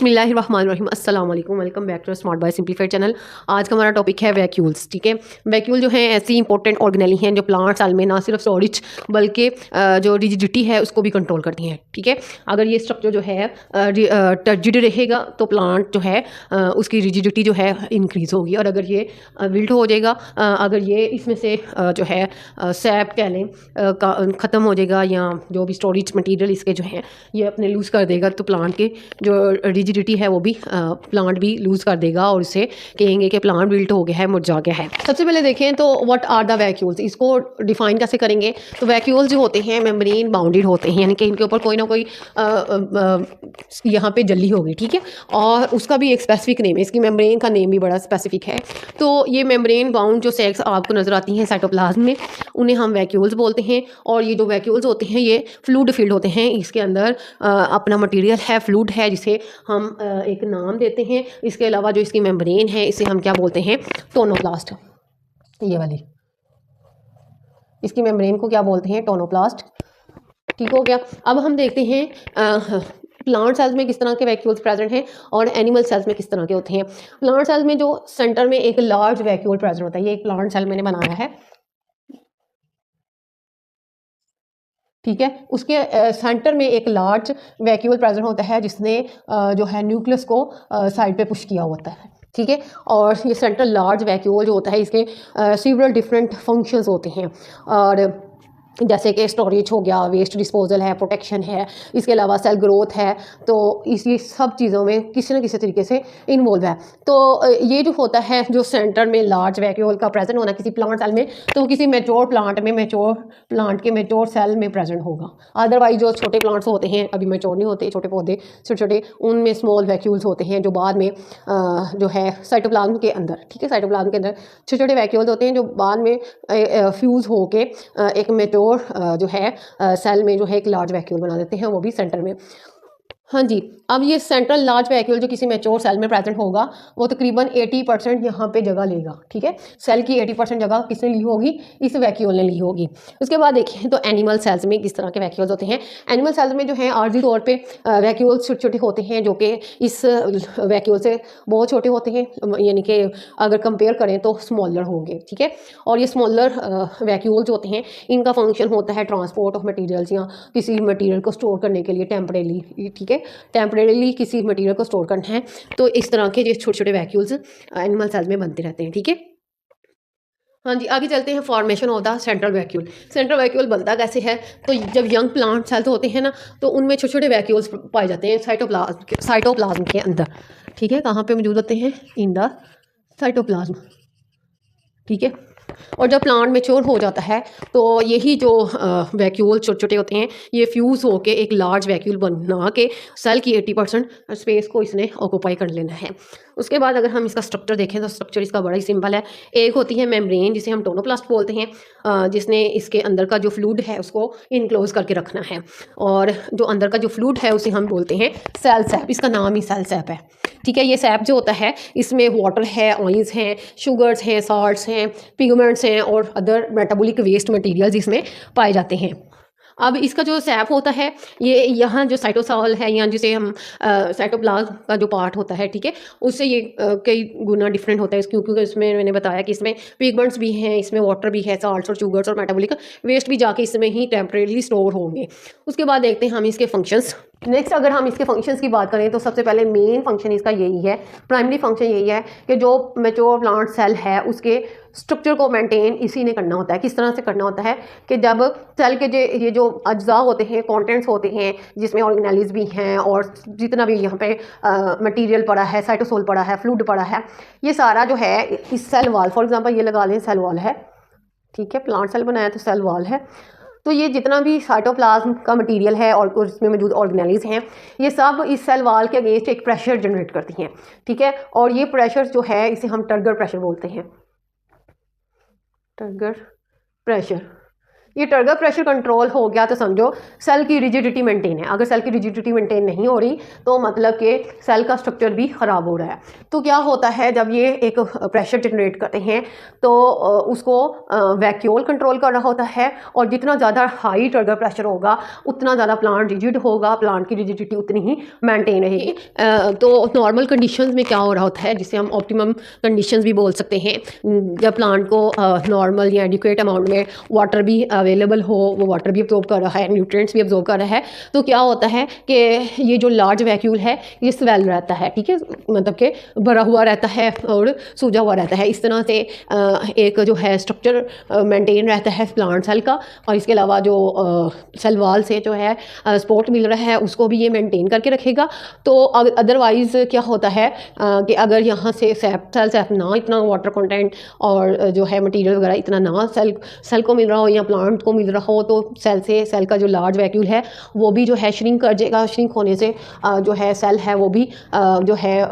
बिस्मिल्लाहिर्रहमानिर्रहीम अस्सलाम वालेकुम, welcome back to smart by simplified channel. आज का हमारा टॉपिक है वैक्यूल्स। ठीक है, वैक्यूल जो है ऐसी इंपॉर्टेंट ऑर्गेनेली हैं जो प्लांट सेल में ना सिर्फ स्टोरेज बल्कि जो रिजिडिटी है उसको भी कंट्रोल करती हैं। ठीक है, अगर ये स्ट्रक्चर जो है टर्जिड रहेगा तो प्लांट जो है उसकी रिजिडिटी जो है इंक्रीज़ होगी, और अगर ये विल्ट हो जाएगा, अगर ये इसमें से जो है सैप कह लें ख़त्म हो जाएगा, या जो भी स्टोरेज मटेरियल इसके जो है ये अपने लूज़ कर देगा, तो प्लांट के जो रिजिडिटी है वो भी प्लांट भी लूज़ कर देगा और उससे कहेंगे कि प्लांट विल्ट हो गया है, मुरझा गया है। सबसे पहले देखें तो व्हाट आर द वैक्यूल्स, इसको डिफाइन कैसे करेंगे। तो वैक्यूल्स जो होते हैं मेम्ब्रेन बाउंडेड होते हैं, यानी कि इनके ऊपर कोई ना कोई यहाँ पे जल्ली होगी। ठीक है, और उसका भी एक स्पेसिफिक नेम है, इसकी मेम्ब्रेन का नेम भी बड़ा स्पेसिफिक है। तो ये मेम्ब्रेन बाउंड जो सेल्स आपको नज़र आती हैं साइटोप्लाज्म में, उन्हें हम वैक्यूल्स बोलते हैं। और ये जो वैक्यूल्स होते हैं ये फ्लूइड फील्ड होते हैं, इसके अंदर अपना मटेरियल है, फ्लूइड है, जिसे हम एक नाम देते हैं। इसके अलावा जो इसकी मेम्ब्रेन है इसे हम क्या बोलते हैं, टोनोप्लास्ट। ये वाली इसकी मेम्ब्रेन को क्या बोलते हैं, टोनोप्लास्ट। ठीक हो गया। अब हम देखते हैं प्लांट सेल्स में किस तरह के वैक्यूल्स प्रेजेंट हैं और एनिमल सेल्स में किस तरह के होते हैं। प्लांट सेल्स में जो सेंटर में एक लार्ज वैक्यूल प्रेजेंट होता है, ये एक प्लांट सेल मैंने बनाया है। ठीक है, उसके सेंटर में एक लार्ज वैक्यूल प्रेजेंट होता है जिसने जो है न्यूक्लियस को साइड पे पुश किया होता है। ठीक है, और ये सेंट्रल लार्ज वैक्यूल जो होता है इसके सीवरल डिफरेंट फंक्शंस होते हैं, और जैसे कि स्टोरेज हो गया, वेस्ट डिस्पोजल है, प्रोटेक्शन है, इसके अलावा सेल ग्रोथ है। तो इसी सब चीज़ों में किसी न किसी तरीके से इन्वॉल्व है। तो ये जो होता है जो सेंटर में लार्ज वैक्यूल का प्रेजेंट होना किसी प्लांट सेल में, तो किसी मेच्योर प्लांट में प्लांट के मेच्योर सेल में प्रेजेंट होगा। अदरवाइज जो छोटे प्लांट्स होते हैं, अभी मेच्योर नहीं होते, छोटे पौधे छोटे छोटे, उनमें स्मॉल वैक्यूल्स होते हैं जो बाद में जो है साइटोप्लाज्म के अंदर, ठीक है, साइटोप्लाज्म के अंदर छोटे छोटे वैक्यूल्स होते हैं जो बाद में फ्यूज़ होके एक मेच्योर जो है सेल में जो है एक लार्ज वैक्यूल बना देते हैं, वो भी सेंटर में। हाँ जी, अब ये सेंट्रल लार्ज वैक्यूल जो किसी मैच्योर सेल में प्रेजेंट होगा वो तकरीबन 80% यहाँ पे जगह लेगा। ठीक है, सेल की 80% जगह किसने ली होगी, इस वैक्यूल ने ली होगी। उसके बाद देखिए तो एनिमल सेल्स में किस तरह के वैक्यूल्स होते हैं। एनिमल सेल्स में जो है आर्जी तौर पे वैक्यूल्स छोटे छोटे होते हैं जो कि इस वैक्यूल से बहुत छोटे होते हैं, यानी कि अगर कंपेयर करें तो स्मॉलर होंगे। ठीक है, और ये स्मॉलर वैक्यूल्स होते हैं, इनका फंक्शन होता है ट्रांसपोर्ट ऑफ मटीरियल्स या किसी मटीरियल को स्टोर करने के लिए टेम्परेली। ठीक है, टेम्परेली किसी मटेरियल को स्टोर करना है, तो इस तरह के जो छोटे छोटे वैक्यूल्स एनिमल सेल्स में बनते रहते हैं। ठीक है, हाँ जी, आगे चलते हैं formation of the central vacuole. Central vacuole बनता कैसे है, तो जब यंग प्लांट सेल्स होते हैं ना, तो उनमें छोटे छोटे वैक्यूल्स पाए जाते हैं साइटोप्लाज्म के अंदर। ठीक है, कहाँ पे मौजूद होते हैं, इन द साइटोप्लाज्म। ठीक है, और जब प्लांट मेच्योर हो जाता है तो यही जो वैक्यूल छोटे छोटे होते हैं ये फ्यूज़ होके एक लार्ज वैक्यूल बना के सेल की 80% स्पेस को इसने ऑक्यूपाई कर लेना है। उसके बाद अगर हम इसका स्ट्रक्चर देखें तो स्ट्रक्चर इसका बड़ा ही सिंपल है। एक होती है मेम्ब्रेन जिसे हम टोनोप्लास्ट बोलते हैं, जिसने इसके अंदर का जो फ्लूइड है उसको इनक्लोज करके रखना है, और जो अंदर का जो फ्लूइड है उसे हम बोलते हैं सेल सैप। इसका नाम ही सेल सैप है। ठीक है, ये सैप जो होता है इसमें वाटर है, ऑयल्स हैं, शुगर्स हैं, साल्ट्स हैं, पिगमेंट्स हैं और अदर मेटाबॉलिक वेस्ट मटेरियल्स इसमें पाए जाते हैं। अब इसका जो सैप होता है ये यहाँ जो साइटोसॉल है, या जिसे हम साइटोप्लाज्म का जो पार्ट होता है, ठीक है, उससे ये कई गुना डिफरेंट होता है, क्योंकि इसमें मैंने बताया कि इसमें पिगमेंट्स भी हैं, इसमें वाटर भी है, साल्ट्स और शुगर्स और मेटाबॉलिक वेस्ट भी जाके इसमें ही टेम्परेली स्टोर होंगे। उसके बाद देखते हैं हम इसके फंक्शंस। नेक्स्ट अगर हम इसके फंक्शंस की बात करें तो सबसे पहले मेन फंक्शन इसका यही है, प्राइमरी फंक्शन यही है कि जो मैच्योर प्लांट सेल है उसके स्ट्रक्चर को मेंटेन इसी ने करना होता है। किस तरह से करना होता है कि जब सेल के ये जो अज्जा होते हैं, कंटेंट्स होते हैं, जिसमें ऑर्गेनेल्स भी हैं और जितना भी यहाँ पे मटेरियल पड़ा है, साइटोसोल पड़ा है, फ्लूइड पड़ा है, ये सारा जो है इस सेल वॉल, फॉर एग्जांपल ये लगा लें सेल वॉल है। ठीक है, प्लांट सेल बनाया तो सेल वॉल है, तो ये जितना भी साइटोप्लाज्म का मटेरियल है और इसमें मौजूद ऑर्गेनेल्स हैं ये सब इस सेल वॉल के अगेंस्ट एक प्रेशर जनरेट करती हैं। ठीक है, और ये प्रेशर जो है इसे हम टर्गर प्रेशर बोलते हैं, टर्गर प्रेशर। ये टर्गर प्रेशर कंट्रोल हो गया तो समझो सेल की रिजिडिटी मेंटेन है। अगर सेल की रिजिडिटी मेंटेन नहीं हो रही तो मतलब कि सेल का स्ट्रक्चर भी ख़राब हो रहा है। तो क्या होता है जब ये एक प्रेशर जनरेट करते हैं तो उसको वैक्यूल कंट्रोल कर रहा होता है, और जितना ज़्यादा हाई टर्गर प्रेशर होगा उतना ज़्यादा प्लांट रिजिड होगा, प्लांट की रिजिडिटी उतनी ही मेंटेन रहेगी। तो नॉर्मल कंडीशंस में क्या हो रहा होता है, जिसे हम ऑप्टिमम कंडीशंस भी बोल सकते हैं, जब प्लांट को नॉर्मल या एडिक्वेट अमाउंट में वाटर भी अवेलेबल हो, वो वाटर भी अब्जॉर्ब कर रहा है, न्यूट्रिएंट्स भी अब्जॉर्ब कर रहा है, तो क्या होता है कि ये जो लार्ज वैक्यूल है ये स्वेल रहता है, ठीक है, मतलब कि भरा हुआ रहता है और सूजा हुआ रहता है। इस तरह से एक जो है स्ट्रक्चर मेंटेन रहता है प्लांट सेल का, और इसके अलावा जो सेल वाल से जो है सपोर्ट मिल रहा है उसको भी ये मेंटेन करके रखेगा। तो अदरवाइज़ क्या होता है कि अगर यहाँ से सेल ना इतना वाटर कंटेंट और जो है मटेरियल वगैरह इतना ना सेल को मिल रहा हो या प्लांट को मिल रहा हो, तो सेल का जो लार्ज वैक्यूल है वो भी जो है श्रिंक कर जाएगा। श्रिंक होने से जो है सेल है वो भी जो है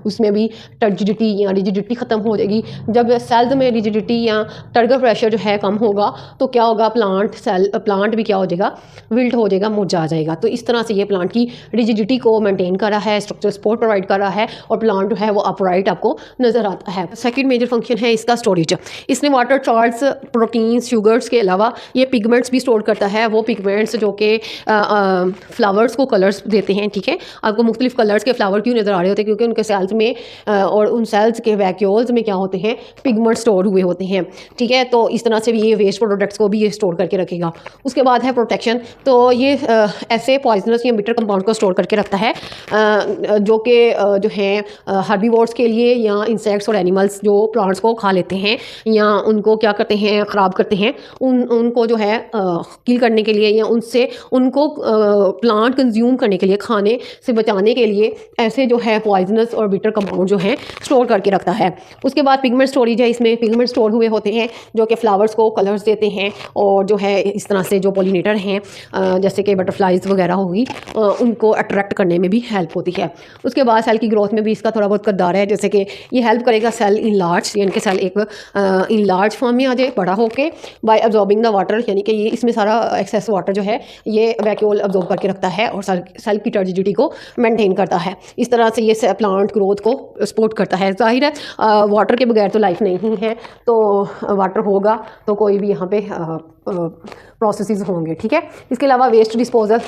उसमें भी टर्जिडिटी या रिजिडिटी ख़त्म हो जाएगी। जब सेल्स में रिजिडिटी या टर्गर प्रेशर जो है कम होगा तो क्या होगा, प्लांट भी क्या हो जाएगा, विल्ट हो जाएगा, मुरझा जाएगा। तो इस तरह से ये प्लांट की रिजिडिटी को मेंटेन कर रहा है, स्ट्रक्चर सपोर्ट प्रोवाइड कर रहा है, और प्लांट जो है वो अपराइट आपको नज़र आता है। सेकंड मेजर फंक्शन है इसका स्टोरेज। इसने वाटर चार्ट्स, प्रोटीन्स, शुगर्स के अलावा ये पिगमेंट्स भी स्टोर करता है। वो पिगमेंट्स जो कि फ्लावर्स को कलर्स देते हैं, ठीक है। आपको मुख्तलिफ कलर्स के फ्लावर क्यों नज़र आ रहे होते हैं, क्योंकि उनके सेल्स में और उन सेल्स के वैक्यूल्स में क्या होते हैं, पिगमेंट स्टोर हुए होते हैं, ठीक है। तो इस तरह से भी ये वेस्ट प्रोडक्ट्स को भी ये स्टोर करके रखेगा। उसके बाद है प्रोटेक्शन। तो ये ऐसे पॉइजनस या बिटर कंपाउंड को स्टोर करके रखता है जो कि जो है हर्बीवोर्स के लिए या इंसेक्ट्स और एनिमल्स जो प्लांट्स को खा लेते हैं या उनको क्या करते हैं, ख़राब करते हैं, उनको जो है किल करने के लिए या उनको प्लांट कंज्यूम करने के लिए, खाने से बचाने के लिए ऐसे जो है पॉइजनस और बिटर कंपाउंड जो है स्टोर करके रखता है। उसके बाद पिगमेंट स्टोरेज है। इसमें पिगमेंट स्टोर हुए होते हैं जो कि फ्लावर्स को कलर्स देते हैं, और जो है इस तरह से जो पॉलिनेटर हैं जैसे कि बटरफ्लाइज वगैरह होगी उनको अट्रैक्ट करने में भी हेल्प होती है। उसके बाद सेल की ग्रोथ में भी इसका थोड़ा बहुत किरदार है, जैसे कि ये हेल्प करेगा सेल इन लार्ज, यानी कि सेल एक इन लार्ज फॉर्म में आ जाए, बड़ा होके, बाय अब्जॉर्बिंग द वाटर, यानी कि ये इसमें सारा एक्सेस वाटर जो है ये वैक्यूल अब्जॉर्ब करके रखता है और सेल की टर्जिडिटी को मेंटेन करता है। इस तरह से ये प्लांट ग्रोथ को सपोर्ट करता है। जाहिर है वाटर के बगैर तो लाइफ नहीं है, तो वाटर होगा तो कोई भी यहाँ पे प्रोसेसेस होंगे, ठीक है। इसके अलावा वेस्ट डिस्पोजल,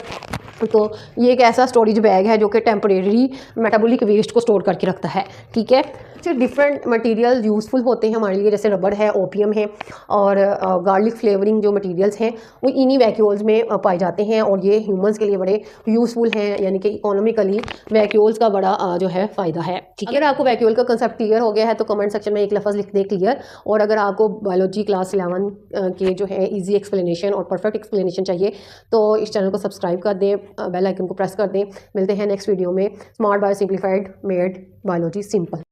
तो ये एक ऐसा स्टोरेज बैग है जो कि टेम्परेरी मेटाबॉलिक वेस्ट को स्टोर करके रखता है, ठीक है। कुछ डिफरेंट मटेरियल यूज़फुल होते हैं हमारे लिए, जैसे रबड़ है, ओपियम है, और गार्लिक फ्लेवरिंग जो मटेरियल्स हैं वो इन्हीं वैक्यूल्स में पाए जाते हैं, और ये ह्यूमंस के लिए बड़े यूज़फुल हैं, यानी कि इकोनॉमिकली वैक्यूल्स का बड़ा जो है फ़ायदा है, ठीक है। अगर आपको वैक्यूल का कंसेप्ट क्लियर हो गया है तो कमेंट सेक्शन में एक लफ्ज़ लिख दें, क्लियर। और अगर आपको बायोलॉजी क्लास 11 के जो है ईजी एक्सप्लेनेशन और परफेक्ट एक्सप्लेनेशन चाहिए तो इस चैनल को सब्सक्राइब कर दें, बेल आइकन को प्रेस कर दें। मिलते हैं नेक्स्ट वीडियो में। Smart bio simplified made biology simple.